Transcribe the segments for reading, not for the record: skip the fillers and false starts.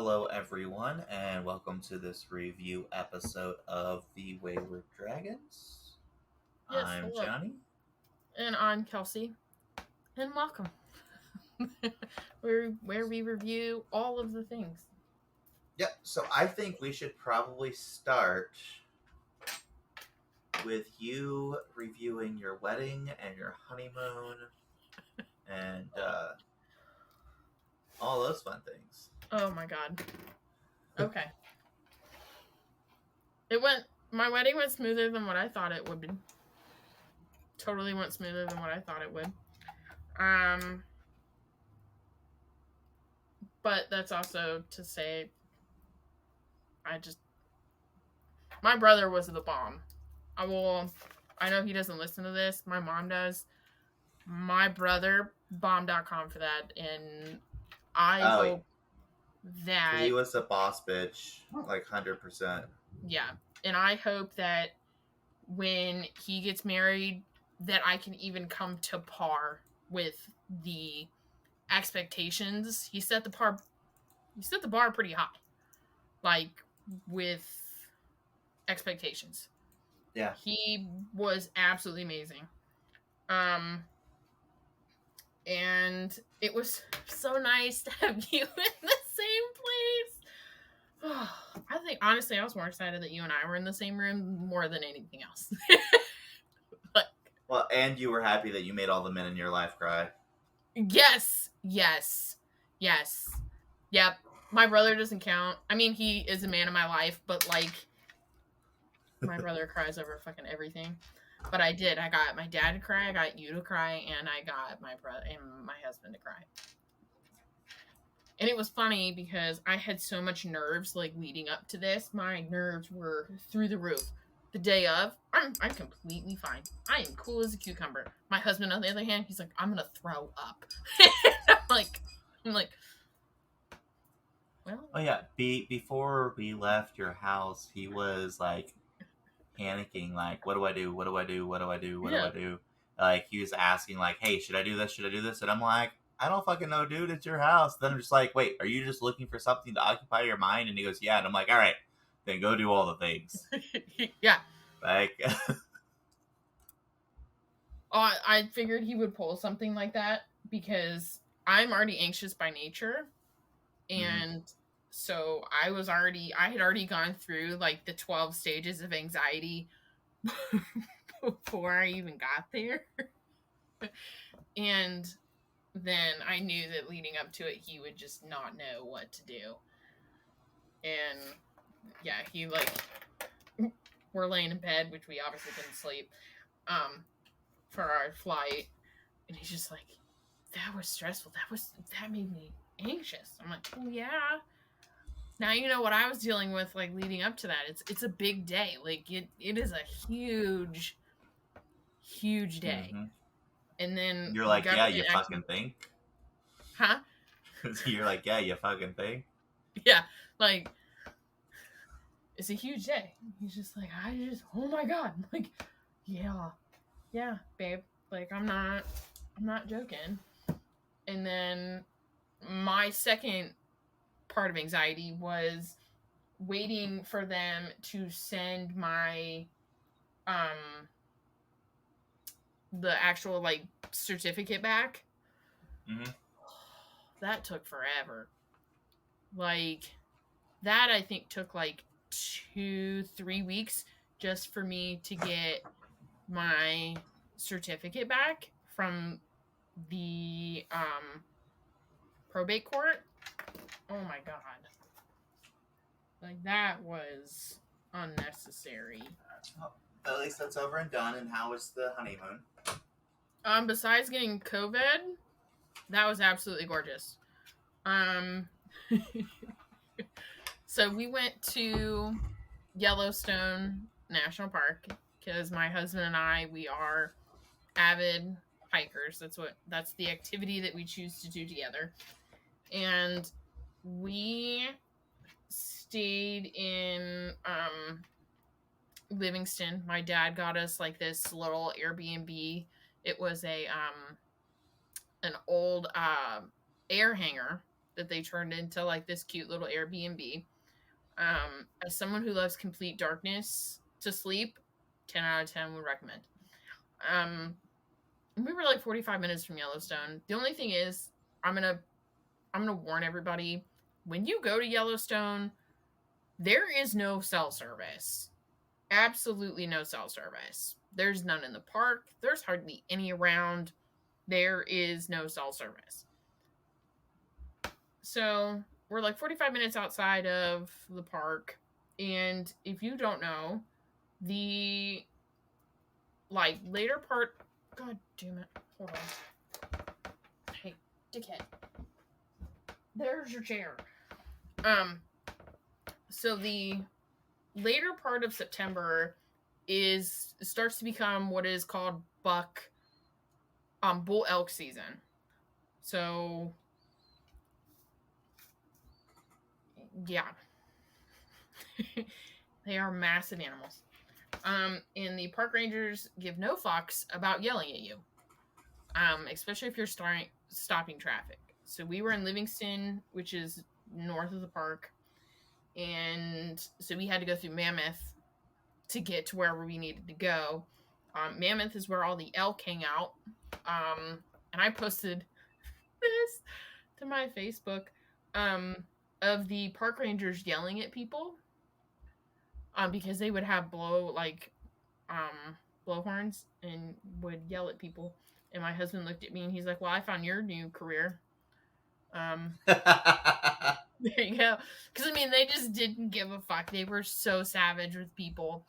Hello, everyone, and welcome to this review episode of The Wayward Dragons. Yes, I'm hello. Johnny. And I'm Kelsey. And welcome. where we review all of the things. Yep, so I think we should probably start with you reviewing your wedding and your honeymoon and all those fun things. Oh my god. Okay. My wedding went smoother than what I thought it would be. Totally went smoother than what I thought it would. But that's also to say, my brother was the bomb. I know he doesn't listen to this. My mom does. My brother bomb.com for that, and I hope that he was a boss bitch, like 100%. Yeah, and I hope that when he gets married, that I can even come to par with the expectations. He set the bar pretty high, like with expectations. Yeah, he was absolutely amazing. And it was so nice to have you in the same place. I think, honestly, I was more excited that you and I were in the same room more than anything else. Well, and you were happy that you made all the men in your life cry. Yes. Yep. My brother doesn't count. I mean, he is a man of my life, but, like, my brother cries over fucking everything. But I did. I got my dad to cry, I got you to cry, and I got my brother and my husband to cry. And it was funny because I had so much nerves, like, leading up to this. My nerves were through the roof. The day of, I'm completely fine. I am cool as a cucumber. My husband, on the other hand, he's like, I'm gonna throw up. I'm like, well. Oh yeah, before we left your house, he was like panicking, like, what do I do? What do I do? What do I do? What do I do? Like, he was asking, like, hey, should I do this? Should I do this? And I'm like, I don't fucking know, dude. It's your house. Then I'm just like, wait, are you just looking for something to occupy your mind? And he goes, yeah. And I'm like, all right, then go do all the things. Yeah. Like, I figured he would pull something like that because I'm already anxious by nature. And so I had already gone through, like, the 12 stages of anxiety before I even got there. And then I knew that leading up to it, he would just not know what to do. And yeah, he, like, we're laying in bed, which we obviously couldn't sleep, for our flight. And he's just like, that was stressful. That made me anxious. I'm like, oh yeah. Now you know what I was dealing with, like, leading up to that. It's a big day. Like, it is a huge day. Mm-hmm. And then you're like, yeah, you fucking think? Huh? You're like, yeah, you fucking think? Yeah, like, it's a huge day. He's just like, oh my god. I'm like, yeah, babe. Like, I'm not joking. And then my second part of anxiety was waiting for them to send my the actual, like, certificate back. Mm-hmm. That took forever. Like, that I think took like 2-3 weeks just for me to get my certificate back from the probate court. Oh my god. Like, that was unnecessary. Oh, at least that's over and done. And how was the honeymoon? Besides getting COVID, that was absolutely gorgeous. So we went to Yellowstone National Park because my husband and I, we are avid hikers. That's the activity that we choose to do together. And we stayed in Livingston. My dad got us, like, this little Airbnb. It was an old air hangar that they turned into like this cute little Airbnb. As someone who loves complete darkness to sleep, 10 out of 10 would recommend. We were like 45 minutes from Yellowstone. The only thing is, I'm gonna warn everybody, when you go to Yellowstone, there is no cell service. Absolutely no cell service. There's none in the park. There's hardly any around. There is no cell service. So we're like 45 minutes outside of the park. And if you don't know, the like later part, God damn it. Hold on. Hey, dickhead. There's your chair. So the later part of September starts to become what is called bull elk season. So yeah. They are massive animals. And the park rangers give no fucks about yelling at you. Especially if you're stopping traffic. So we were in Livingston, which is north of the park. And so we had to go through Mammoth to get to wherever we needed to go. Mammoth is where all the elk hang out. And I posted this to my Facebook of the park rangers yelling at people because they would have blowhorns and would yell at people. And my husband looked at me and he's like, well, I found your new career. There you go. Because, I mean, they just didn't give a fuck. They were so savage with people.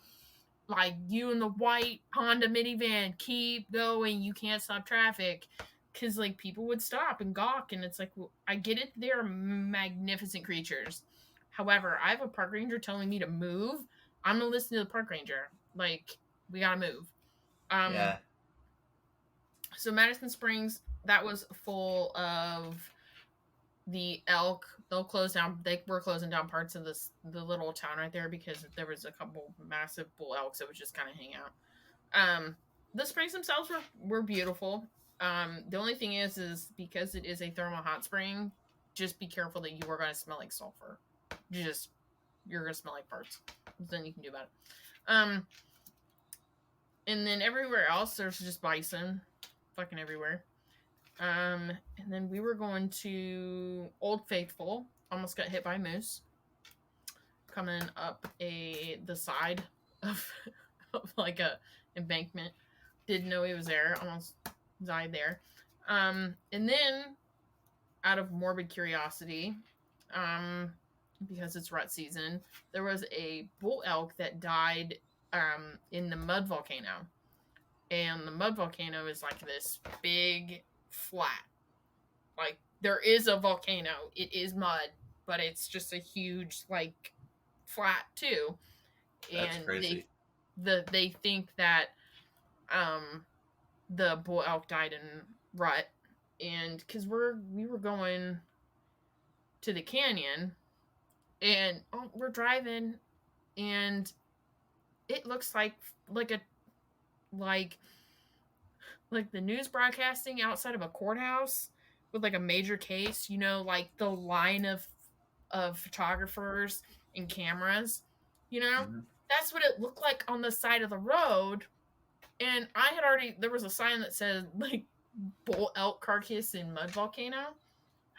Like, you in the white Honda minivan, keep going. You can't stop traffic. Because, like, people would stop and gawk. And it's like, well, I get it. They're magnificent creatures. However, I have a park ranger telling me to move. I'm going to listen to the park ranger. Like, we got to move. Yeah. So, Madison Springs, that was full of the elk. They'll close down. They were closing down parts of the little town right there because there was a couple massive bull elks that would just kind of hang out. The springs themselves were beautiful. The only thing is because it is a thermal hot spring, just be careful that you are going to smell like sulfur. You're going to smell like farts. There's nothing you can do about it. And then everywhere else, there's just bison. Fucking everywhere. And then we were going to Old Faithful. Almost got hit by a moose. Coming up the side of like a embankment. Didn't know he was there. Almost died there. And then, out of morbid curiosity, because it's rut season, there was a bull elk that died in the mud volcano. And the mud volcano is like this big flat. Like, there is a volcano. It is mud, but it's just a huge, like, flat too. That's and crazy. They think that the bull elk died in rut, and because we were going to the canyon, and we're driving, and it looks like the news broadcasting outside of a courthouse with like a major case, you know, like the line of photographers and cameras, you know. Mm-hmm. That's what it looked like on the side of the road. And there was a sign that said like bull elk carcass in mud volcano.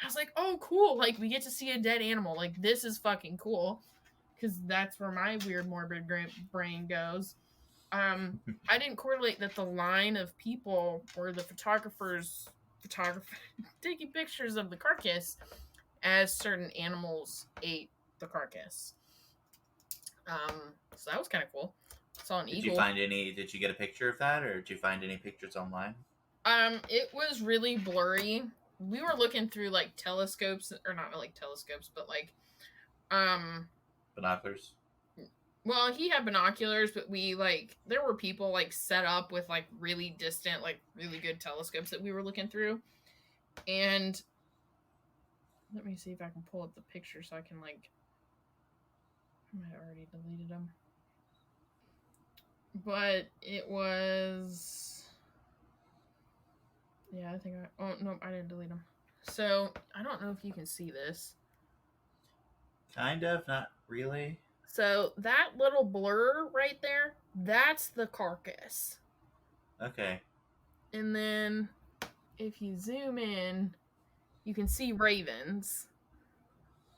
I was like, oh cool, like we get to see a dead animal, like this is fucking cool, because that's where my weird morbid brain goes. I didn't correlate that the line of people or the photographers taking pictures of the carcass as certain animals ate the carcass. So that was kind of cool. Saw an eagle. Did you get a picture of that, or did you find any pictures online? It was really blurry. We were looking through like telescopes, or not like telescopes, but like binoculars. Well, he had binoculars, but there were people like set up with like really distant, like really good telescopes that we were looking through. And let me see if I can pull up the picture so I can I might have already deleted them. But it was, yeah, I think oh no, I didn't delete them. So I don't know if you can see this. Kind of, not really. So that little blur right there, that's the carcass. Okay. And then if you zoom in, you can see ravens.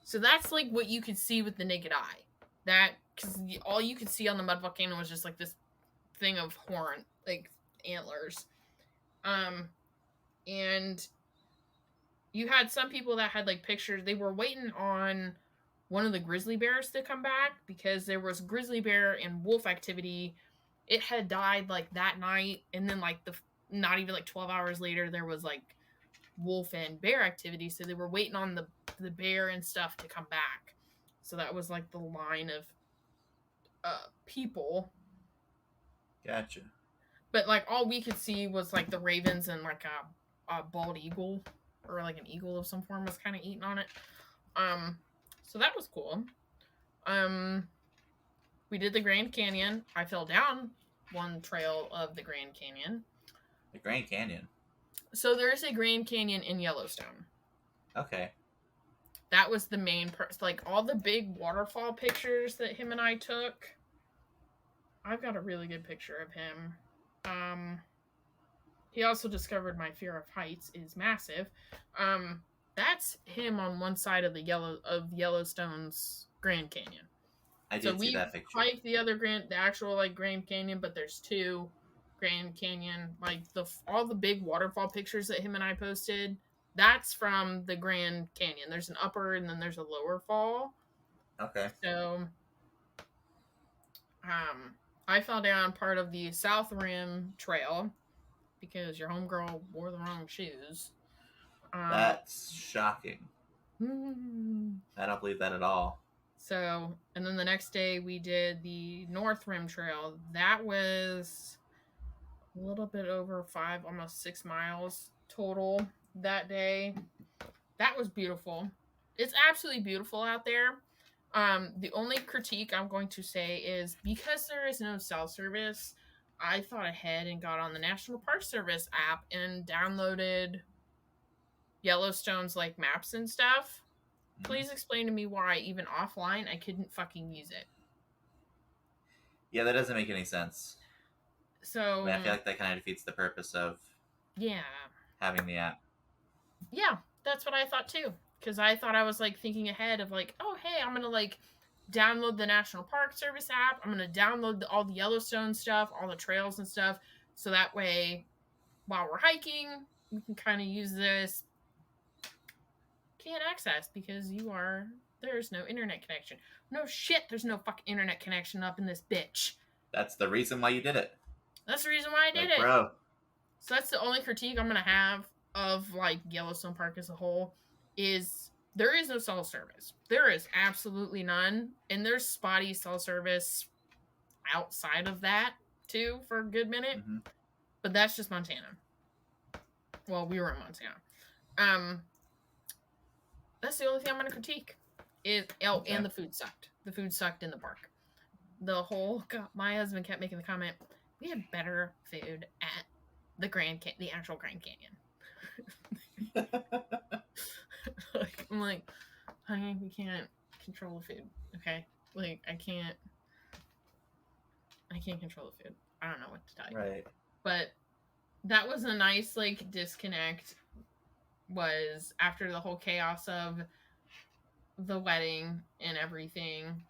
So that's like what you could see with the naked eye. That, because all you could see on the mud volcano was just like this thing of horn, like antlers. And you had some people that had like pictures. They were waiting on one of the grizzly bears to come back because there was grizzly bear and wolf activity. It had died like that night, and then like the not even like 12 hours later, there was like wolf and bear activity. So they were waiting on the bear and stuff to come back. So that was like the line of people. Gotcha. But like all we could see was like the ravens and like a bald eagle or like an eagle of some form was kind of eating on it. So that was cool. We did the Grand Canyon. I fell down one trail of the Grand Canyon. The Grand Canyon. So there is a Grand Canyon in Yellowstone. Okay. That was the main like all the big waterfall pictures that him and I took. I've got a really good picture of him. He also discovered my fear of heights is massive. That's him on one side of Yellowstone's Grand Canyon. I did see that picture. Hiked the actual like Grand Canyon, but there's two Grand Canyon, like all the big waterfall pictures that him and I posted. That's from the Grand Canyon. There's an upper and then there's a lower fall. Okay. So, I fell down part of the South Rim Trail because your homegirl wore the wrong shoes. That's shocking. I don't believe that at all. So, and then the next day we did the North Rim Trail. That was a little bit over 5, almost 6 miles total that day. That was beautiful. It's absolutely beautiful out there. The only critique I'm going to say is because there is no cell service, I thought ahead and got on the National Park Service app and downloaded Yellowstone's like maps and stuff. Please explain to me why even offline I couldn't fucking use it. Yeah, that doesn't make any sense. So I feel like that kind of defeats the purpose of having the app. Yeah, that's what I thought too. Because I thought I was like thinking ahead of like, oh hey, I'm gonna like download the National Park Service app. I'm gonna download all the Yellowstone stuff, all the trails and stuff, so that way, while we're hiking, we can kind of use this. Can't access because there's no internet connection. No shit, there's no fucking internet connection up in this bitch. That's the reason why you did it. That's the reason why I did it. Bro. So that's the only critique I'm gonna have of like Yellowstone Park as a whole is there is no cell service. There is absolutely none. And there's spotty cell service outside of that too for a good minute. Mm-hmm. But that's just Montana. Well, we were in Montana. That's the only thing I'm going to critique. And the food sucked. The food sucked in the park. My husband kept making the comment, we had better food at the actual Grand Canyon. I'm like, honey, we can't control the food, okay? Like, I can't control the food. I don't know what to tell you. Right. But that was a nice, like, disconnect. Was after the whole chaos of the wedding and everything,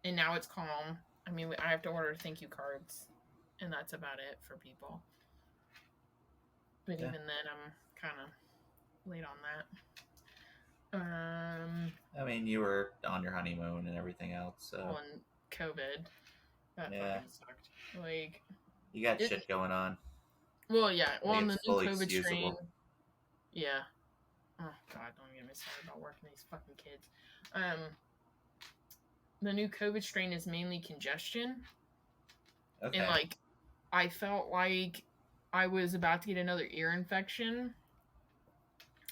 and now it's calm. I mean, I have to order thank you cards, and that's about it for people. But even then, I'm kind of late on that. I mean, you were on your honeymoon and everything else, so. On COVID. That fucking sucked. Like, you got shit going on. Well, yeah. Well, on the new COVID strain. Yeah. Oh, God, don't get me started about working these fucking kids. The new COVID strain is mainly congestion. Okay. And, like, I felt like I was about to get another ear infection.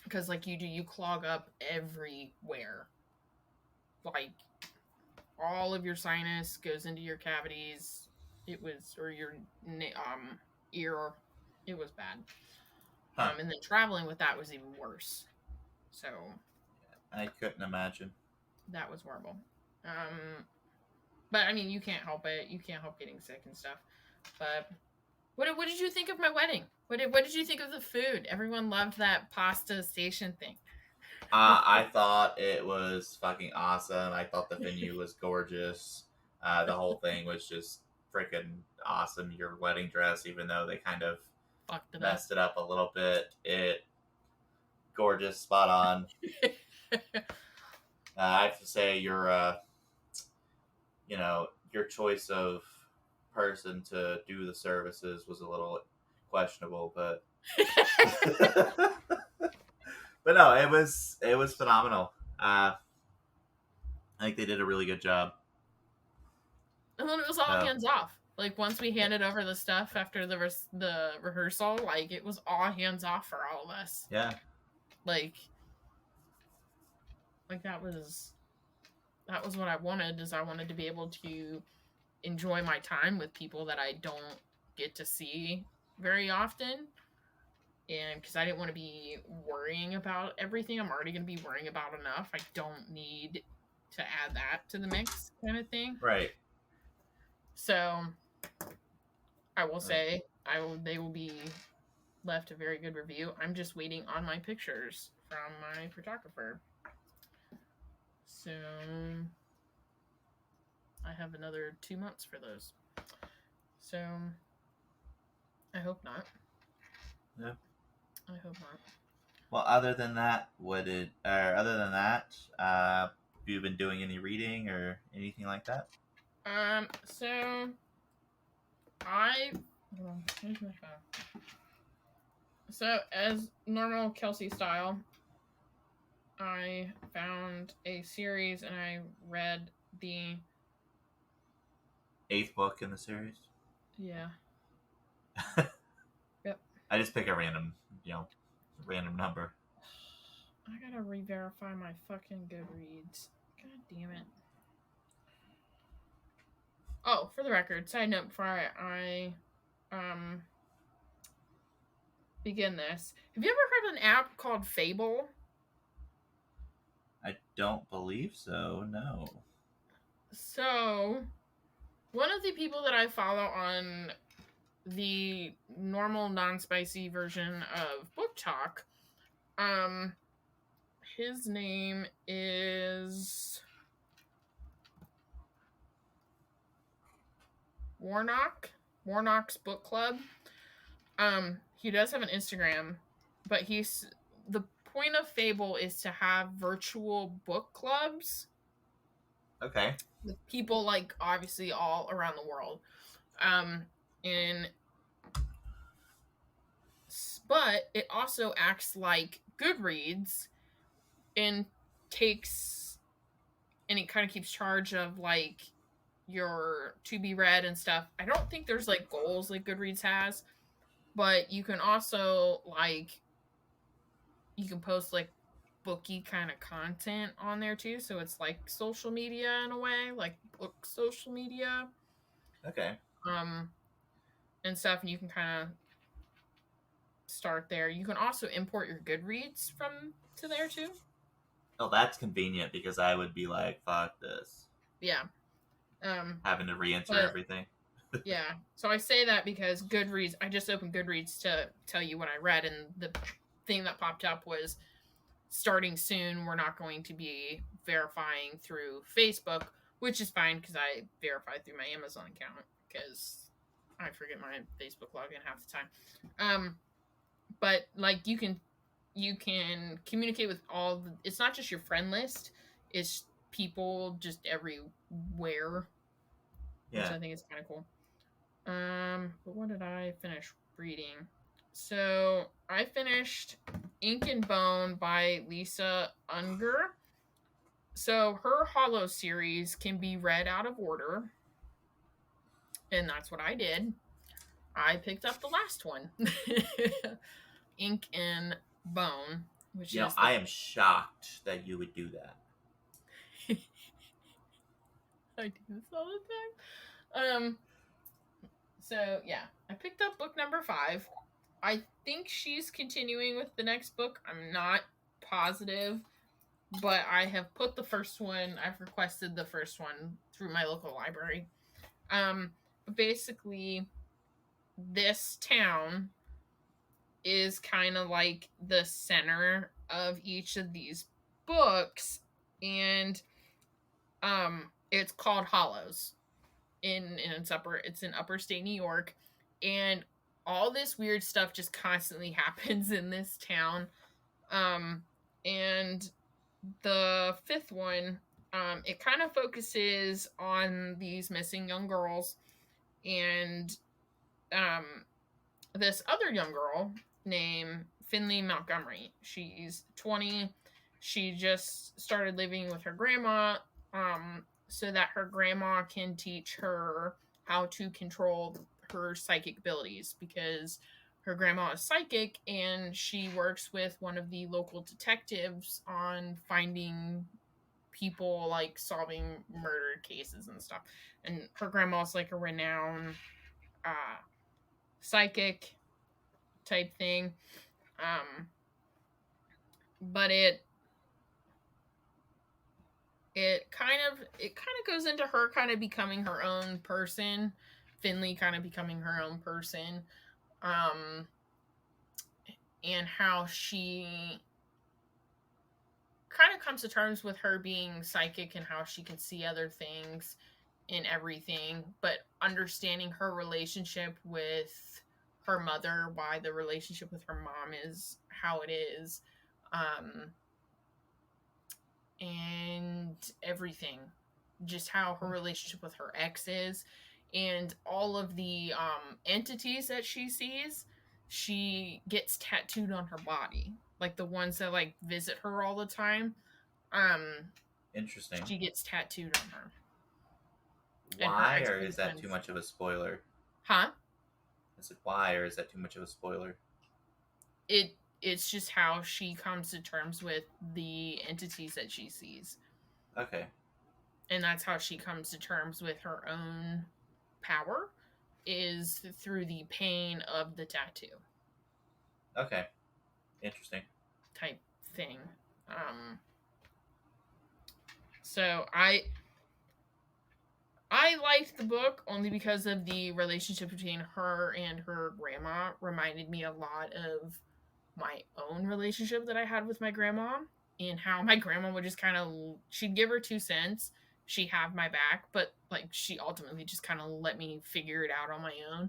Because, like, you clog up everywhere. Like, all of your sinus goes into your cavities. Or your ear. It was bad. Huh. And then traveling with that was even worse. So I couldn't imagine. that was horrible. But I mean, you can't help it. You can't help getting sick and stuff. But what did you think of my wedding? What did you think of the food? Everyone loved that pasta station thing. I thought it was fucking awesome. I thought the venue was gorgeous. The whole thing was just freaking awesome. Your wedding dress, even though they kind of messed it up a little bit, gorgeous, spot on. I have to say your choice of person to do the services was a little questionable, but but no, it was phenomenal. I think they did a really good job. And then it was all hands off. Like once we handed over the stuff after the rehearsal, like it was all hands off for all of us. Yeah. Like that was what I wanted. Is I wanted to be able to enjoy my time with people that I don't get to see very often. And because I didn't want to be worrying about everything, I'm already going to be worrying about enough. I don't need to add that to the mix, kind of thing. Right. So I will say they will be left a very good review. I'm just waiting on my pictures from my photographer. So I have another 2 months for those. So I hope not. Yeah. I hope not. Well, other than that, have you been doing any reading or anything like that? So here's my phone. So as normal Kelsey style, I found a series and I read the 8th book in the series. Yeah. Yep. I just pick a random number. I gotta re-verify my fucking Goodreads. God damn it. Oh, for the record, side note before I begin this. Have you ever heard of an app called Fable? I don't believe so, no. So, one of the people that I follow on the normal non-spicy version of Book Talk, his name is Warnock's Book Club. He does have an Instagram, but the point of Fable is to have virtual book clubs. Okay. With people like obviously all around the world. But it also acts like Goodreads and it kind of keeps charge of like your to be read and stuff. I don't think there's like goals like Goodreads has, but you can also you can post like booky kind of content on there too, so it's like social media in a way, like book social media. Okay. And stuff, and you can kind of start there. You can also import your Goodreads to there too. Oh, that's convenient because I would be like, fuck this. Yeah. Having to re-enter everything. Yeah. So I say that because Goodreads, I just opened Goodreads to tell you what I read, and the thing that popped up was starting soon, we're not going to be verifying through Facebook, which is fine because I verify through my Amazon account because I forget my Facebook login half the time. But like you can communicate with it's not just your friend list, it's people just everywhere. Yeah. Which I think is kind of cool. But what did I finish reading? So I finished Ink and Bone by Lisa Unger. So her Hollow series can be read out of order. And that's what I did. I picked up the last one. Ink and Bone. Which is I am shocked that you would do that. I do this all the time. So yeah, I picked up book number 5. I think she's continuing with the next book. I'm not positive, but I have put the first one, I've requested the first one through my local library. Basically, this town is kind of like the center of each of these books, and it's called Hollows. It's in upper state New York, and all this weird stuff just constantly happens in this town. And the fifth one, it kind of focuses on these missing young girls, and this other young girl named Finley Montgomery. She's 20. She just started living with her grandma, so that her grandma can teach her how to control her psychic abilities, because her grandma is psychic and she works with one of the local detectives on finding people, like solving murder cases and stuff. And her grandma's like a renowned psychic type thing. But it kind of goes into her kind of becoming her own person. Finley kind of becoming her own person. And how she kind of comes to terms with her being psychic and how she can see other things in everything, but understanding her relationship with her mother, why the relationship with her mom is how it is, and everything. Just how her relationship with her ex is, and all of the entities that she sees, she gets tattooed on her body. Like the ones that like visit her all the time. Interesting. She gets tattooed on her. Why, or is that too much of a spoiler? Huh? Is it why, or is that too much of a spoiler? It's just how she comes to terms with the entities that she sees. Okay. And that's how she comes to terms with her own power, is through the pain of the tattoo. Okay. Interesting. Type thing. So I liked the book only because of the relationship between her and her grandma. Reminded me a lot of my own relationship that I had with my grandma, and how my grandma would just kind of, she'd give her 2 cents, she'd have my back, but like she ultimately just kind of let me figure it out on my own.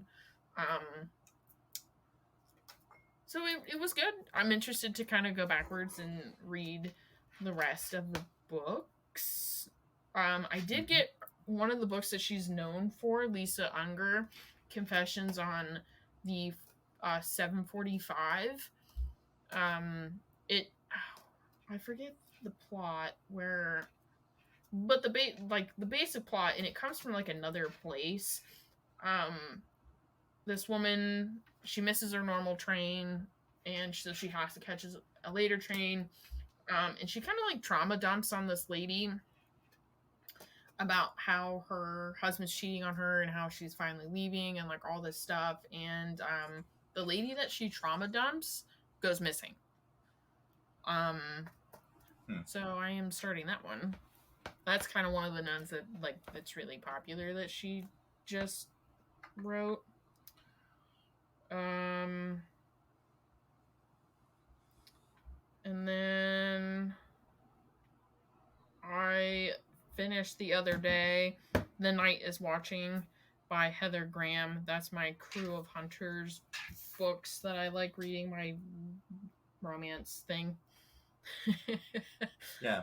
So it was good. I'm interested to kind of go backwards and read the rest of the books. I did get one of the books that she's known for, Lisa Unger, Confessions on the 745. I forget the plot but the basic plot, and it comes from like another place. This woman, she misses her normal train, and so she has to catch a later train. And she kind of like trauma dumps on this lady about how her husband's cheating on her and how she's finally leaving and like all this stuff. And the lady that she trauma dumps goes missing. So I am starting that one. That's kind of one of the nuns that's really popular that she just wrote. And then I finished the other day The Night is Watching by Heather Graham. That's my Crew of Hunters books that I like reading, my romance thing. Yeah.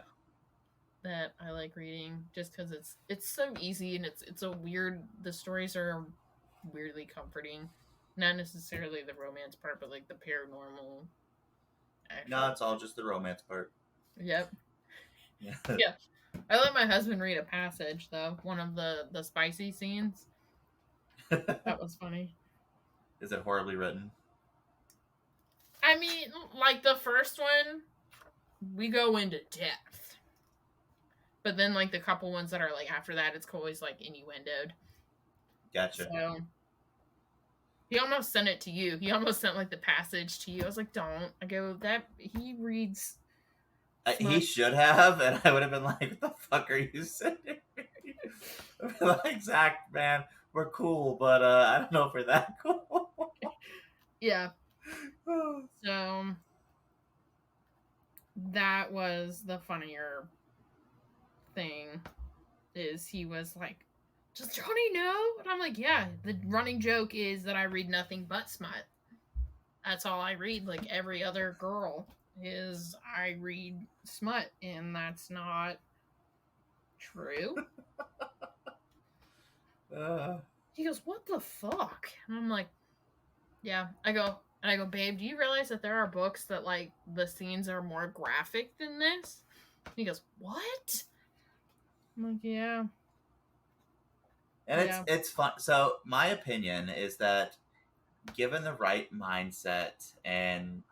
That I like reading just because it's so easy, and it's a weird, the stories are weirdly comforting. Not necessarily the romance part, but like the paranormal. No, it's all just the romance part. Yep. Yeah. Yeah. I let my husband read a passage though, one of the spicy scenes. That was funny. Is it horribly written? I mean, like the first one, we go into depth. But then like the couple ones that are like after that, it's always like innuendoed. Gotcha. So he almost sent it to you. He almost sent like the passage to you. I was like, don't. I go, that he reads He should have, and I would have been like, "What the fuck are you saying?" Like, Zach, man, we're cool, but I don't know if we're that cool. Yeah. So that was the funnier thing. Is he was like, "Does Johnny know?" And I'm like, "Yeah." The running joke is that I read nothing but smut. That's all I read. Like every other girl is I read smut, and that's not true. He goes, "What the fuck?" And I'm like, "Yeah." I go, "Babe, do you realize that there are books that like the scenes are more graphic than this?" And he goes, "What?" I'm like, "Yeah." And it's fun. So my opinion is that given the right mindset and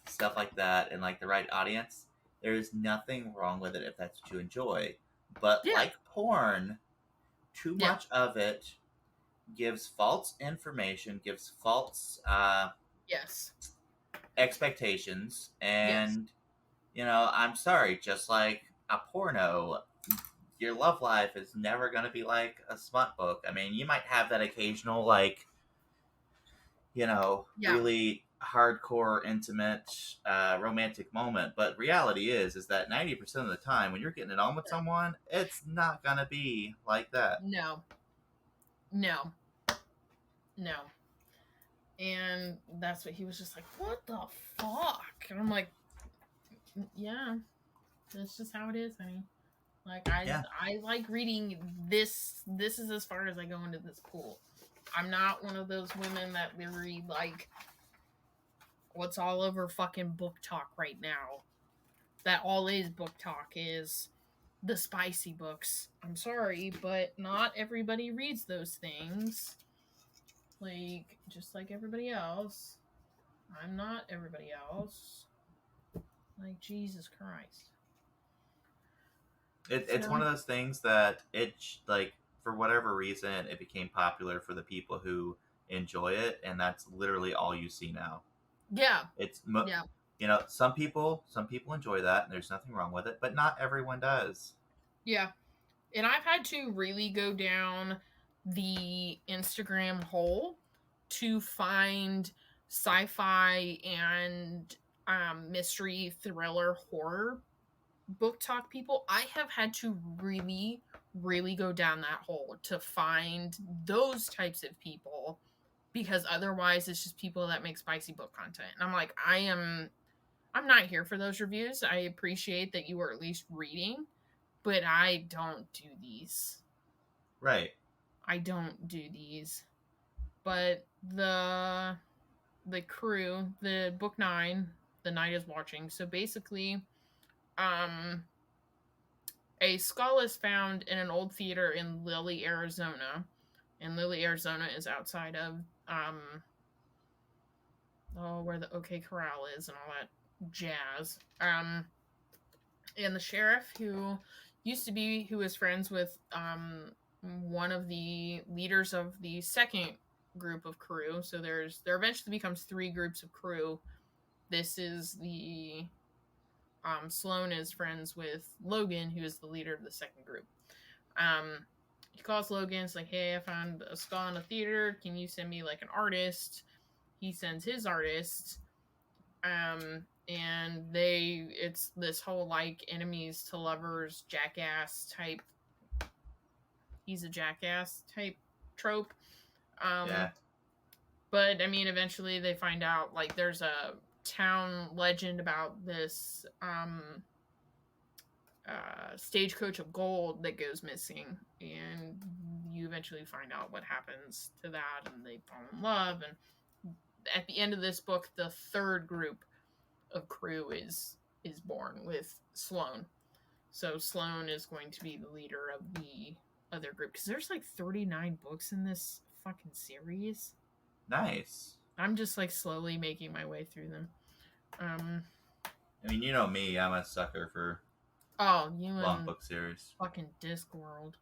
stuff like that, and like the right audience, there's nothing wrong with it if that's what you enjoy. But Yeah. like porn, too Yeah. much of it gives false information, gives false Yes. expectations, Yes. and I'm sorry, just like a porno, your love life is never going to be like a smut book. I mean, you might have that occasional like Yeah. really hardcore, intimate, romantic moment. But reality is that 90% of the time when you're getting it on with someone, it's not gonna be like that. No. And that's what he was just like, "What the fuck?" And I'm like, "Yeah, that's just how it is, honey. Like I like reading this. This is as far as I go into this pool. I'm not one of those women that read like what's all over fucking book talk right now. That all is book talk is the spicy books. I'm sorry, but not everybody reads those things. Like, just like everybody else. I'm not everybody else. Like, Jesus Christ." It's one of those things that like for whatever reason it became popular for the people who enjoy it, and that's literally all you see now. Yeah. It's Yeah. some people enjoy that, and there's nothing wrong with it, but not everyone does. Yeah. And I've had to really go down the Instagram hole to find sci-fi and mystery, thriller, horror book talk people. I have had to really, really go down that hole to find those types of people, because otherwise it's just people that make spicy book content. And I'm like, I'm not here for those reviews. I appreciate that you are at least reading, but I don't do these. Right. I don't do these. But the crew, the book 9, The Night is Watching. So basically, a skull is found in an old theater in Lilly, Arizona. And Lilly, Arizona is outside of where the OK Corral is and all that jazz. And the sheriff, who is friends with one of the leaders of the second group of crew. So there eventually becomes 3 groups of crew. This is the Sloan is friends with Logan, who is the leader of the second group. He calls Logan. It's like, "Hey, I found a skull in a theater. Can you send me like an artist?" He sends his artist. And it's this whole like enemies to lovers jackass type. He's a jackass type trope. Yeah. But I mean, eventually they find out like there's a town legend about this stagecoach of gold that goes missing, and you eventually find out what happens to that, and they fall in love. And at the end of this book, the 3rd group of crew is born with Sloan. So Sloan is going to be the leader of the other group, because there's like 39 books in this fucking series. Nice. I'm just like slowly making my way through them. I mean, you know me, I'm a sucker for long book series. Fucking Discworld.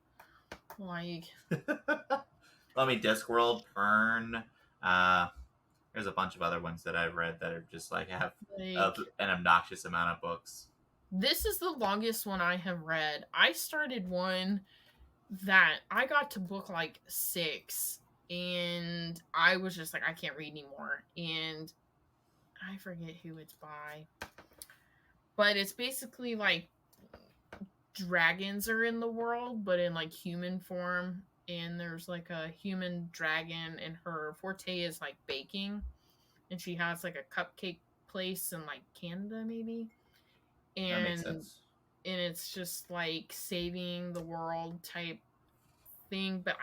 Like I mean, Discworld, Fern, there's a bunch of other ones that I've read that are just like have an obnoxious amount of books. This is the longest one I have read. I started one that I got to book like 6, and I was just like, I can't read anymore. And I forget who it's by, but it's basically like dragons are in the world, but in like human form. And there's like a human dragon, and her forte is like baking, and she has like a cupcake place in like Canada, maybe. That makes And sense. it's just like saving the world type thing. But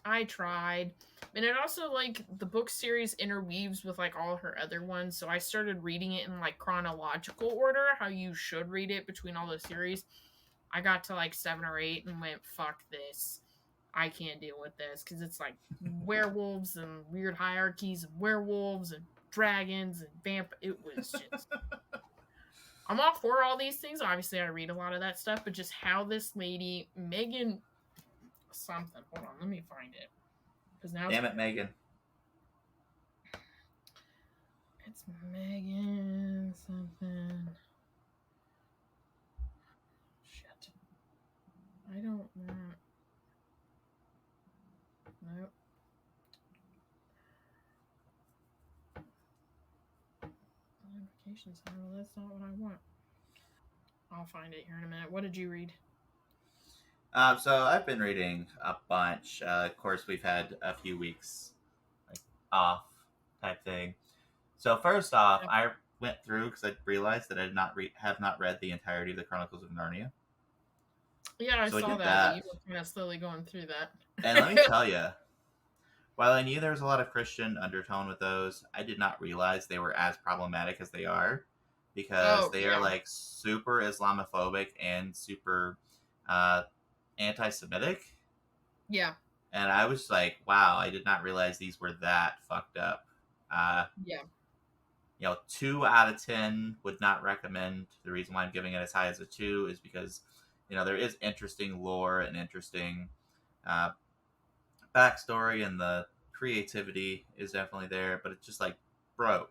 I tried, and it also like the book series interweaves with like all her other ones. So I started reading it in like chronological order, how you should read it between all the series. I got to like 7 or 8 and went, fuck this. I can't deal with this because it's like werewolves and weird hierarchies of werewolves and dragons and vamp. It was just. I'm all for all these things. Obviously, I read a lot of that stuff, but just how this lady, Meghan something. Hold on, let me find it. Because now Damn it, Megan. it's Meghan something. Shit. I don't want. Nope. Notifications. No, that's not what I want. I'll find it here in a minute. What did you read? So I've been reading a bunch. Of course, we've had a few weeks like off type thing. So first off, Yeah, I went through because I realized that I did not have not read the entirety of the Chronicles of Narnia. yeah, I So I saw did that you that, were kind of slowly going through and let me that. tell you, while I knew there was a lot of Christian undertone with those, I did not realize they were as problematic as they are, because Oh, they are yeah. like super Islamophobic and super uh, anti-Semitic. Yeah. And I was like, wow, I did not realize these were that fucked up. Uh, Yeah. 2 out of 10 would not recommend. The reason why I'm giving it as high as a 2 is because, there is interesting lore and interesting uh, backstory, and the creativity is definitely there. But it's just like, bro,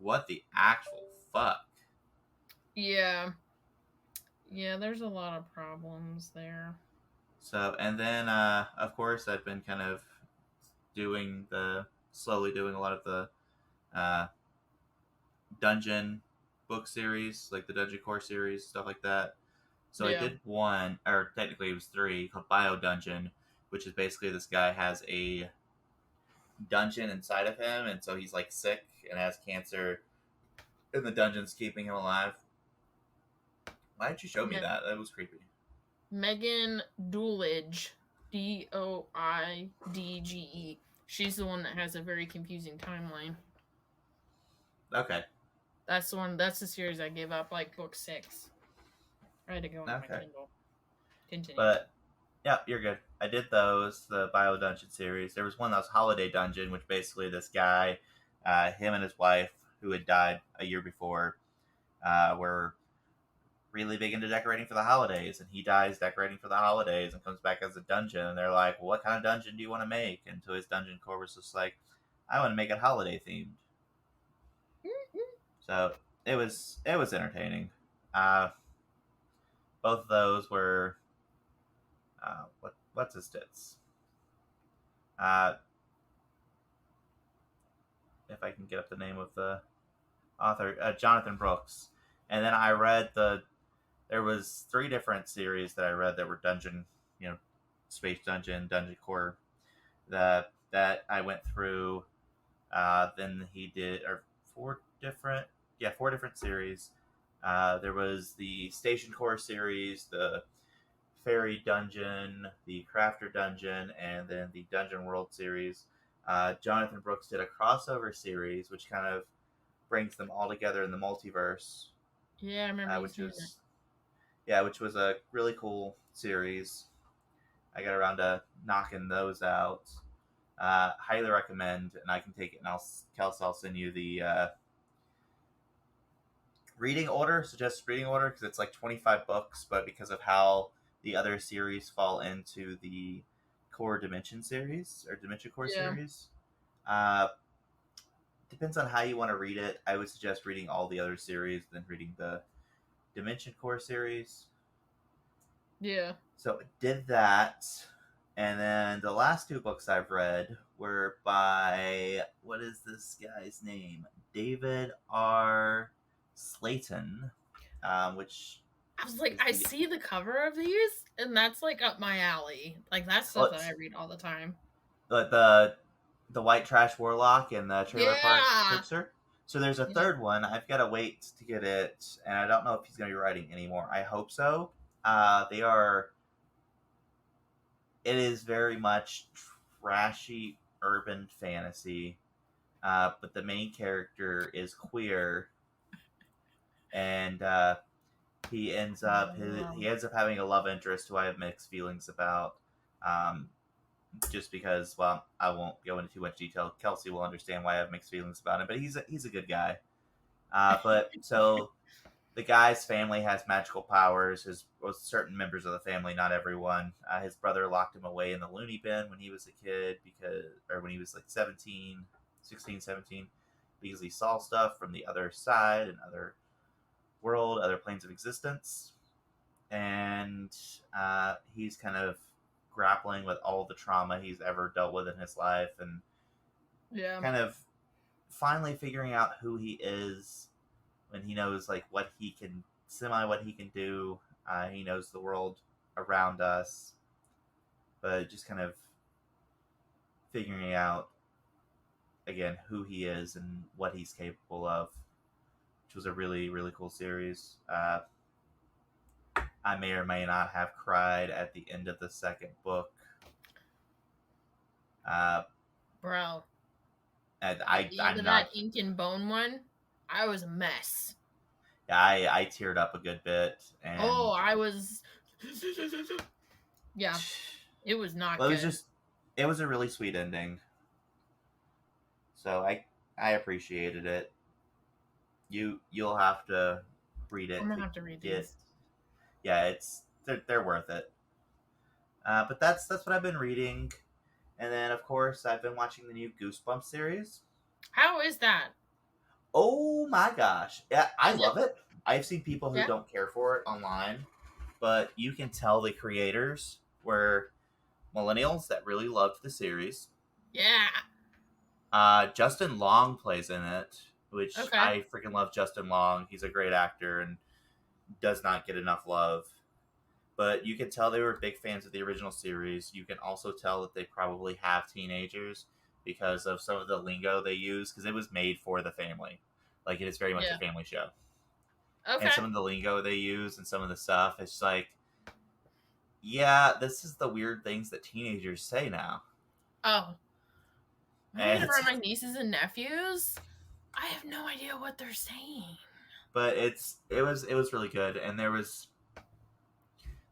what the actual fuck? Yeah. Yeah, there's a lot of problems there. So, and then, of course, I've been kind of slowly doing a lot of the uh, dungeon book series, like the Dungeon Core series, stuff like that. So I Yeah. did one, or technically it was 3, called Bio Dungeon, which is basically this guy has a dungeon inside of him, and so he's like sick and has cancer, and the dungeon's keeping him alive. Why did you show me Me- that? That was creepy. Megan Doolidge, Doidge. She's the one that has a very confusing timeline. Okay. That's the one. That's the series I gave up, like book 6. I had to go into my Okay. Kindle. Continue. But yeah, you're good. I did those, the Bio Dungeon series. There was one that was Holiday Dungeon, which basically this guy, him and his wife, who had died a year before, were really big into decorating for the holidays, and he dies decorating for the holidays and comes back as a dungeon, and they're like, well, what kind of dungeon do you want to make? And so his dungeon core was just like, I want to make it holiday themed. So it was entertaining. uh Both of those were what's his tits, uh if I can get up the name of the author, Jonathan Brooks. And then I read there was 3 different series that I read that were dungeon, space dungeon, dungeon core, that I went through. Then he did, or 4 different series. There was the Station Core series, the Fairy Dungeon, the Crafter Dungeon, and then the Dungeon World series. Jonathan Brooks did a crossover series, which kind of brings them all together in the multiverse, Yeah, I remember you which saying that. was a really cool series. I got around to knocking those out. Highly recommend, and I can take it, and Kelsey, I'll send you the suggested reading order, because it's like 25 books, but because of how the other series fall into the Core Dimension series, or Dimension Core Yeah. series, depends on how you want to read it. I would suggest reading all the other series, then reading the Dimension Core series. Yeah. So I did that. And then the last 2 books I've read were by, what is this guy's name? David R. Slayton, which I was like, is I the see the cover of these, and that's like up my alley. Like that's stuff well, that I read all the time. the White Trash Warlock and the Trailer Park Yeah. Trickster. So there's a Yeah. third one. I've got to wait to get it, and I don't know if he's going to be writing anymore. I hope so. They are. It is very much trashy urban fantasy, but the main character is queer, and he ends up having a love interest who I have mixed feelings about. Um, just because, well, I won't go into too much detail. Kelsey will understand why I have mixed feelings about him, but he's a good guy. But so the guy's family has magical powers. Certain members of the family, not everyone. His brother locked him away in the loony bin when he was a kid when he was like 16, 17, because he saw stuff from the other side and other world, other planes of existence, and he's kind of grappling with all the trauma he's ever dealt with in his life, and kind of finally figuring out who he is when he knows like what he can do. He knows the world around us, but just kind of figuring out again who he is and what he's capable of, which was a really, really cool series. I may or may not have cried at the end of the second book. Bro. And at the end of that Ink and Bone one, I was a mess. I teared up a good bit. And I was. Yeah, it was not good. It was a really sweet ending. So I appreciated it. You'll have to read it. I'm gonna have to read these. Yeah, they're worth it. But that's what I've been reading, and then of course I've been watching the new Goosebumps series. How is that? Oh my gosh, yeah, I love it. I've seen people who don't care for it online, but you can tell the creators were millennials that really loved the series. Yeah. Justin Long plays in it, which I freaking love Justin Long. He's a great actor and does not get enough love. But you can tell they were big fans of the original series. You can also tell that they probably have teenagers because of some of the lingo they use, because it was made for the family. Like, it is very much a family show. Okay. And some of the lingo they use and some of the stuff, it's like, yeah, this is the weird things that teenagers say now. Oh. I'm gonna my nieces and nephews. I have no idea what they're saying. But it was really good, and there's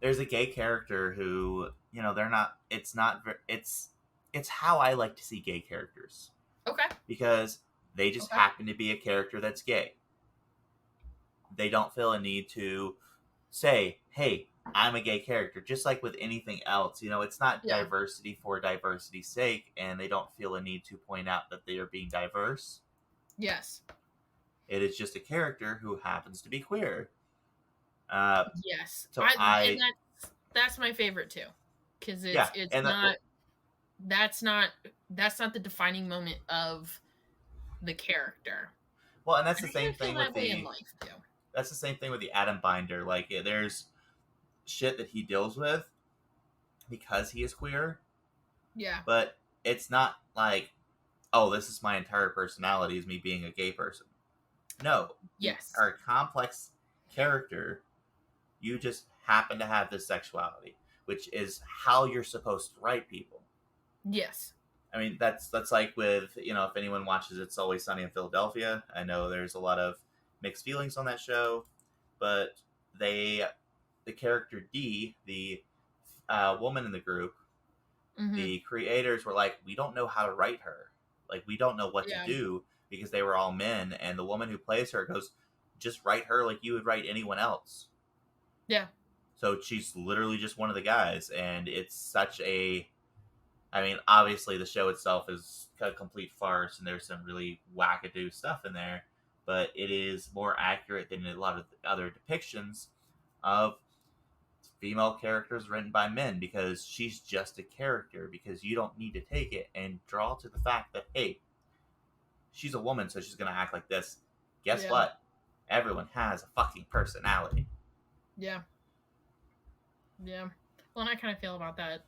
a gay character who, you know, it's how I like to see gay characters. Okay. Because they just happen to be a character that's gay. They don't feel a need to say, hey, I'm a gay character. Just like with anything else, you know, it's not diversity for diversity's sake, and they don't feel a need to point out that they are being diverse. Yes. It is just a character who happens to be queer. Yes. So and that's my favorite too, because it's not that's not the defining moment of the character. Well, and that's the same thing with that's the same thing with the Adam Binder. Like, there's shit that he deals with because he is queer. Yeah. But it's not like, oh, this is my entire personality, is me being a gay person. No. Yes. You are a complex character. You just happen to have this sexuality, which is how you're supposed to write people. Yes. I mean, that's like with, you know, if anyone watches It's Always Sunny in Philadelphia, I know there's a lot of mixed feelings on that show, but the character D, the woman in the group, the creators were like, we don't know how to write her. Like, we don't know what to do, because they were all men, and the woman who plays her goes, just write her like you would write anyone else. Yeah. So she's literally just one of the guys, and it's such a... I mean, obviously the show itself is a complete farce, and there's some really wackadoo stuff in there, but it is more accurate than a lot of other depictions of female characters written by men, because she's just a character, because you don't need to take it and draw to the fact that, hey, she's a woman, so she's going to act like this. Guess Yeah. what? Everyone has a fucking personality. Yeah. Yeah. Well, and I kind of feel about that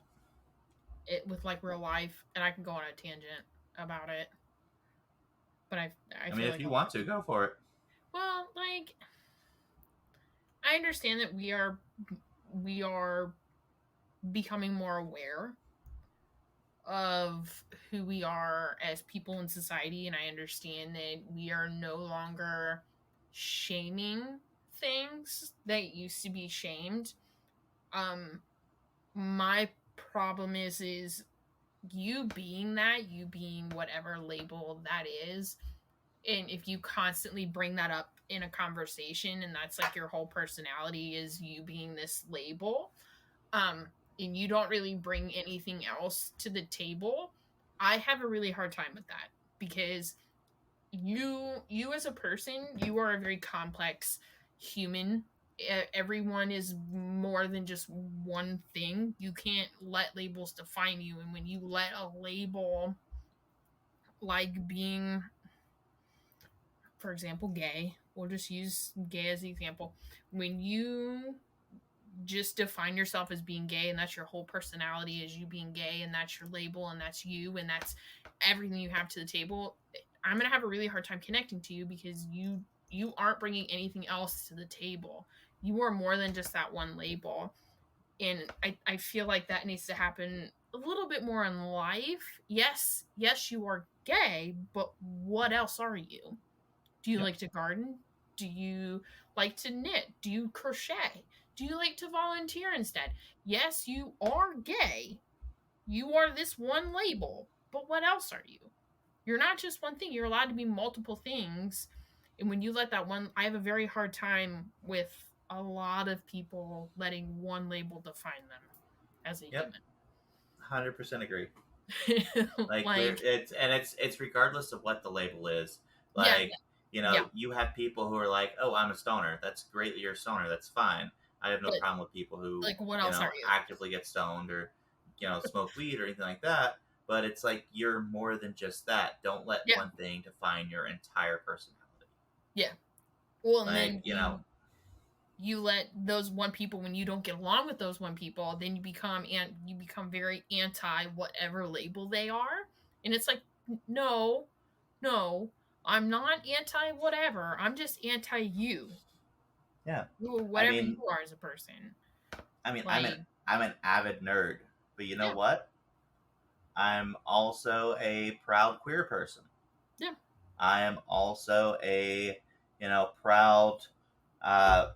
with like real life, and I can go on a tangent about it. But I I mean, feel if like you want to, go for it. well, like I understand that we are becoming more aware of who we are as people in society, and I understand that we are no longer shaming things that used to be shamed. My problem is you being that, you being whatever label that is, and if you constantly bring that up in a conversation and that's like your whole personality is you being this label, and you don't really bring anything else to the table, I have a really hard time with that, because you as a person, you are a very complex human. Everyone is more than just one thing. You can't let labels define you, and when you let a label like being, for example, gay, we'll just use gay as the example, when you just define yourself as being gay and that's your whole personality is you being gay and that's your label and that's you and that's everything you have to the table, I'm going to have a really hard time connecting to you, because you aren't bringing anything else to the table. You are more than just that one label. And I feel like that needs to happen a little bit more in life. Yes, you are gay, but what else are you? Do you Yep. like to garden? Do you like to knit? Do you crochet? Do you like to volunteer instead? Yes, you are gay. You are this one label, but what else are you? You're not just one thing. You're allowed to be multiple things. And when you let that one, I have a very hard time with a lot of people letting one label define them as a Yep. 100% agree. human. Like, Like, it's regardless of what the label is. yeah, Like, yeah, you have people who are like, oh, I'm a stoner. That's great that you're a stoner. That's fine. I have no but problem with people who, like, what else are you? actively get stoned or, smoke weed or anything like that. But it's like, you're more than just that. Don't let Yeah, one thing define your entire personality. yeah. Well, and Like, then you let those one people, when you don't get along with those one people, then you become very anti whatever label they are, and it's like, no, I'm not anti whatever, I'm just anti you, yeah. I whatever mean, you are as a person. I'm Like, an avid nerd, but you know yeah, what? I'm also a proud queer person. yeah, I am also a, proud, uh,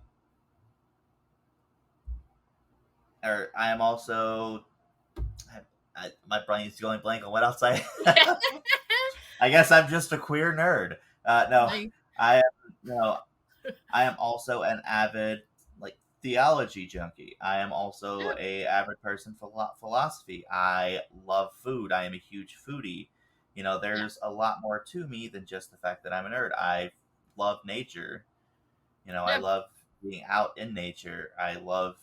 or I am also, my brain is going blank on what else I. I guess I'm just a queer nerd. No, like, I am, I am also an avid, like, theology junkie. I am also yeah, a avid person for philosophy. I love food. I am a huge foodie. yeah, There's a lot more to me than just the fact that I'm a nerd. I love nature. I yeah, love being out in nature. I love,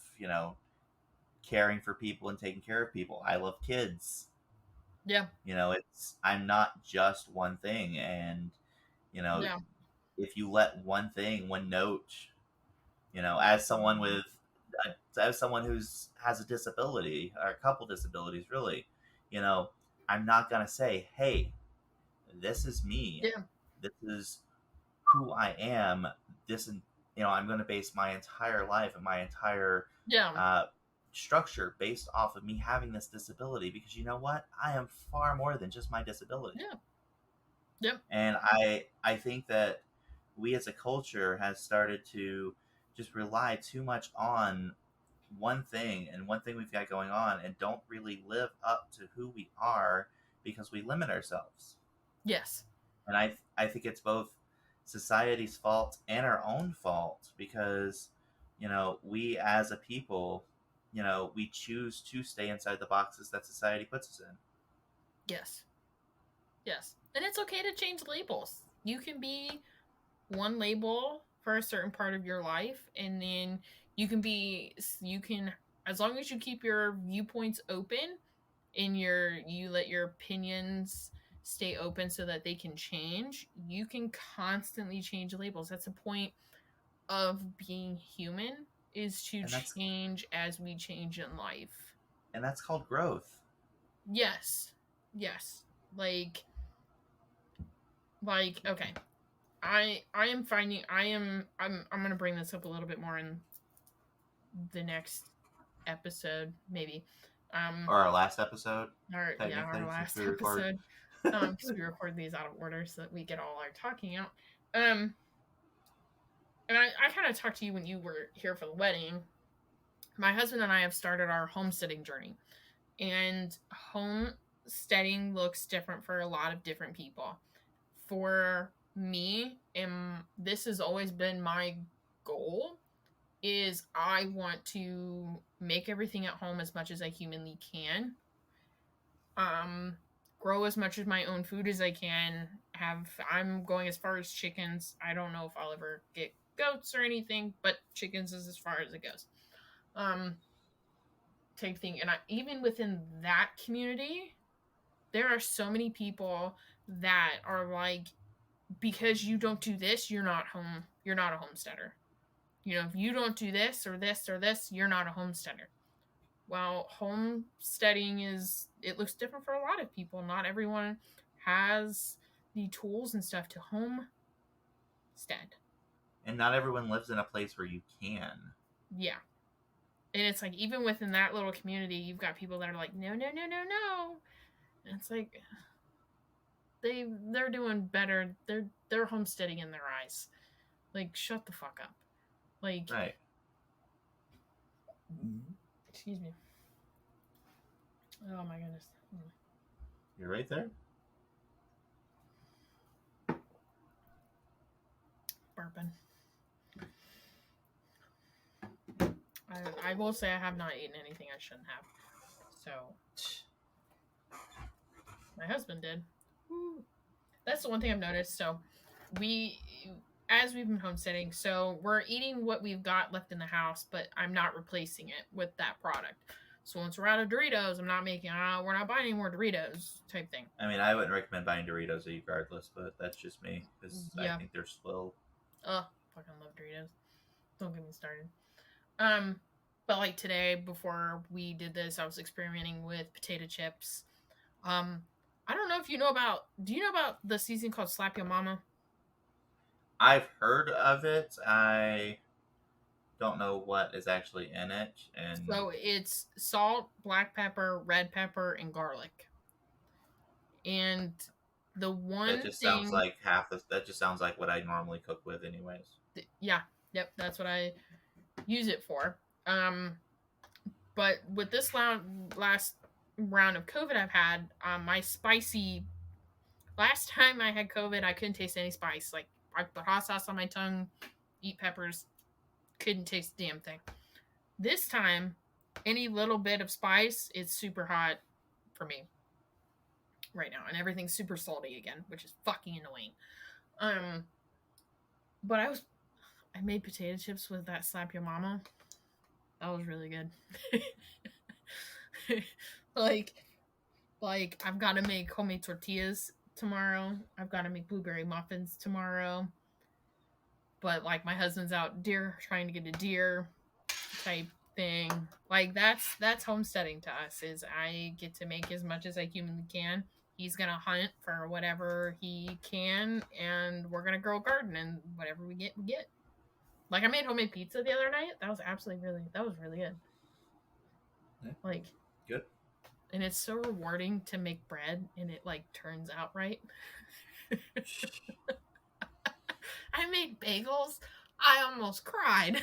caring for people and taking care of people. I love kids. yeah, I'm not just one thing. And, you know, yeah, if you let one note, as someone as someone who's has a disability or a couple disabilities, really, you know, I'm not going to say, hey, this is me. yeah, This is who I am. This, I'm going to base my entire life and my entire yeah, uh, structure based off of me having this disability, because you know what? I am far more than just my disability. yeah, yeah, And I think that we as a culture has started to just rely too much on one thing and one thing we've got going on, and don't really live up to who we are, because we limit ourselves. yes, And I think it's both society's fault and our own fault, because we as a people, we choose to stay inside the boxes that society puts us in. yes, yes. And it's okay to change labels. You can be one label for a certain part of your life, and then you can, as long as you keep your viewpoints open and you let your opinions stay open so that they can change, you can constantly change labels. That's the point of being human, is to change as we change in life. And that's called growth. Yes. Like okay. I'm gonna bring this up a little bit more in the next episode, maybe. Or our last episode. Our last episode. Because we recorded these out of order so that we get all our talking out. And I kind of talked to you when you were here for the wedding. My husband and I have started our homesteading journey. And homesteading looks different for a lot of different people. For me, and this has always been my goal, is I want to make everything at home as much as I humanly can. Grow as much of my own food as I can. I'm going as far as chickens. I don't know if I'll ever get goats or anything, but chickens is as far as it goes. Type thing. And even within that community, there are so many people that are like, because you don't do this, you're not a homesteader. If you don't do this or this or this, you're not a homesteader. Well, homesteading it looks different for a lot of people. Not everyone has the tools and stuff to homestead. And not everyone lives in a place where you can. Yeah. And it's like, even within that little community, you've got people that are like, no. And it's like, they're doing better. They're homesteading in their eyes. Like, shut the fuck up. Like, right. Excuse me. Oh my goodness. You're right there. Burping. I will say I have not eaten anything I shouldn't have. So my husband did. Woo. That's the one thing I've noticed. So as we've been homesteading, so we're eating what we've got left in the house, but I'm not replacing it with that product. So once we're out of Doritos, I'm not we're not buying any more Doritos type thing. I mean, I wouldn't recommend buying Doritos regardless, but that's just me, because I think they're slow. Oh, fucking love Doritos. Don't get me started. But like today, before we did this, I was experimenting with potato chips. I don't know if do you know about the season called Slap Your Mama? I've heard of it. I don't know what is actually in it. And so it's salt, black pepper, red pepper, and garlic. And the one that just sounds like that just sounds like what I normally cook with anyways. Yeah. Yep, that's what I use it for. But with this last round of COVID I've had, my spicy, last time I had COVID, I couldn't taste any spice. Like, I put hot sauce on my tongue, eat peppers, couldn't taste the damn thing. This time, any little bit of spice, it's super hot for me right now, and everything's super salty again, which is fucking annoying. But I made potato chips with that Slap Your Mama. That was really good. like I've got to make homemade tortillas tomorrow. I've got to make blueberry muffins tomorrow. But like, my husband's out trying to get a deer type thing. Like, that's homesteading to us, is I get to make as much as I humanly can. He's going to hunt for whatever he can, and we're going to grow a garden, and whatever we get, we get. Like, I made homemade pizza the other night. That was really good. Yeah. Like, good. And it's so rewarding to make bread and it like turns out right. I made bagels. I almost cried.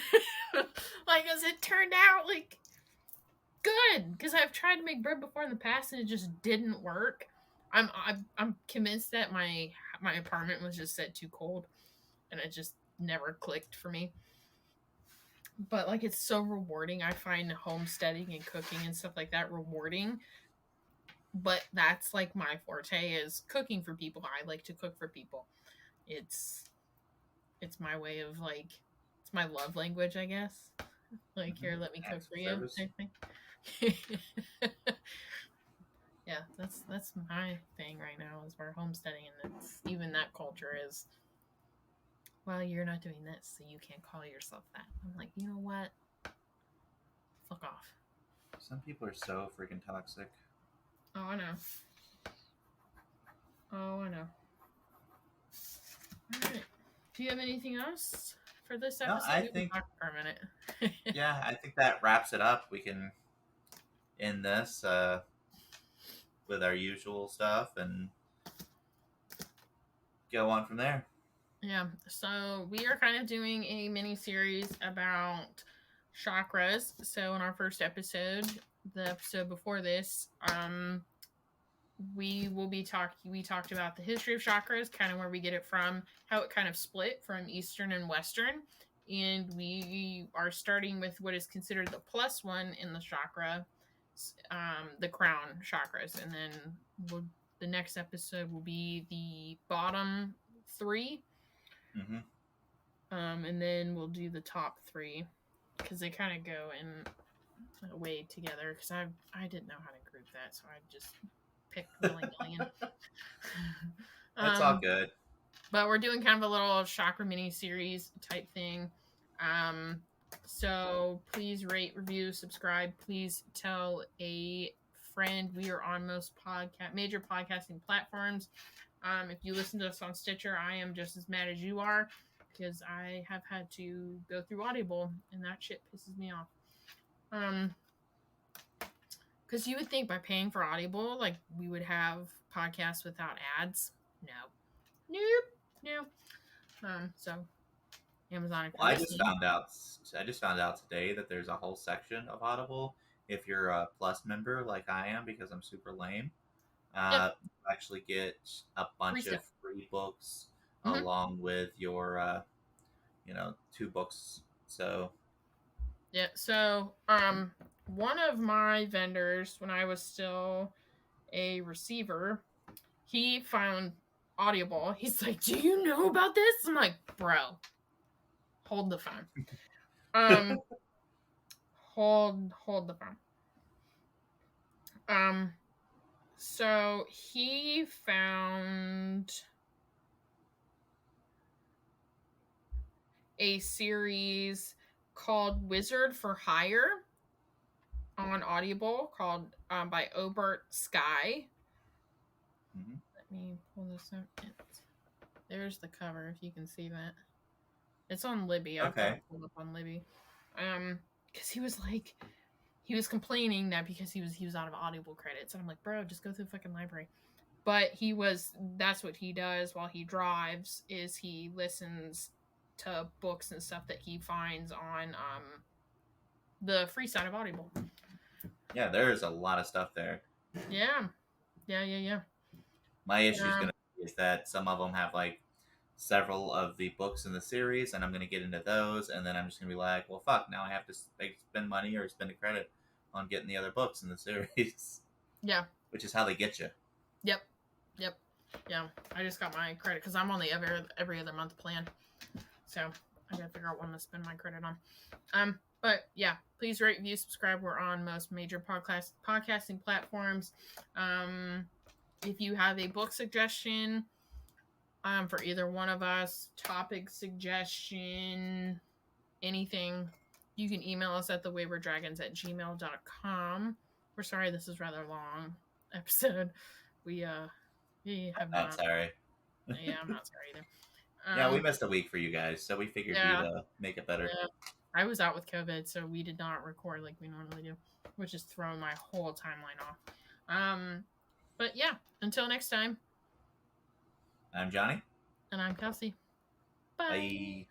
Like, as it turned out like good, because I've tried to make bread before in the past and it just didn't work. I'm convinced that my apartment was just set too cold and it just never clicked for me. But like, it's so rewarding. I find homesteading and cooking and stuff like that rewarding. But that's like my forte, is cooking for people. I like to cook for people. It's it's my way of like, it's my love language, I guess. Like, here, let me cook Acts for of you, service. type thing. Yeah, that's my thing right now is we're homesteading, and it's even that culture is, well, you're not doing this, so you can't call yourself that. I'm like, you know what? Fuck off. Some people are so freaking toxic. Oh, I know. Oh, I know. All right. Do you have anything else for this No, episode? I We've been think, talking for a minute. yeah, I think that wraps it up. We can end this with our usual stuff and go on from there. Yeah. So we are kind of doing a mini series about chakras. So in our first episode, the episode before this, we talked about the history of chakras, kind of where we get it from, how it kind of split from Eastern and Western. And we are starting with what is considered the plus one in the chakra, the crown chakras. And then the next episode will be the bottom three. Mm-hmm. And then we'll do the top three because they kind of go in a way together. Because I didn't know how to group that, so I just picked willy-nilly. It's all good. But we're doing kind of a little chakra mini series type thing. So please rate, review, subscribe. Please tell a friend. We are on most major podcasting platforms. If you listen to us on Stitcher, I am just as mad as you are because I have had to go through Audible and that shit pisses me off. Because you would think by paying for Audible, like, we would have podcasts without ads. Nope. So Amazon. Well, I just found out today that there's a whole section of Audible if you're a Plus member like I am because I'm super lame. Yep. You actually get a bunch of free books along with your 2 books. So yeah. So one of my vendors, when I was still a receiver, he found Audible. He's like, "Do you know about this?" I'm like, "Bro, hold the phone." Hold the phone. So he found a series called Wizard for Hire on Audible called by Obert Sky. Mm-hmm. Let me pull this up. There's the cover if you can see that. It's on Libby. I've got it pulled up on Libby. Because he was complaining that because he was out of Audible credits, and I'm like, bro, just go through the fucking library. But that's what he does while he drives, is he listens to books and stuff that he finds on the free side of Audible. Yeah, there's a lot of stuff there. Yeah. My issue is that some of them have like several of the books in the series, and I'm gonna get into those, and then I'm just gonna be like, well, fuck, now I have to spend money or spend a credit on getting the other books in the series. Yeah. Which is how they get you. Yep. Yeah, I just got my credit because I'm on the every other month plan, so I gotta figure out what I'm gonna spend my credit on. But yeah, please rate, review, subscribe. We're on most major podcasting platforms. If you have a book suggestion, for either one of us, topic suggestion, anything, you can email us at thewaywarddragons@gmail.com. We're sorry this is rather long episode. We have not sorry. Yeah, I'm not sorry either. Yeah, we missed a week for you guys, so we figured we'd make it better. Yeah. I was out with COVID, so we did not record like we normally do, which is throwing my whole timeline off. But yeah, until next time. I'm Johnny. And I'm Kelsey. Bye. Bye.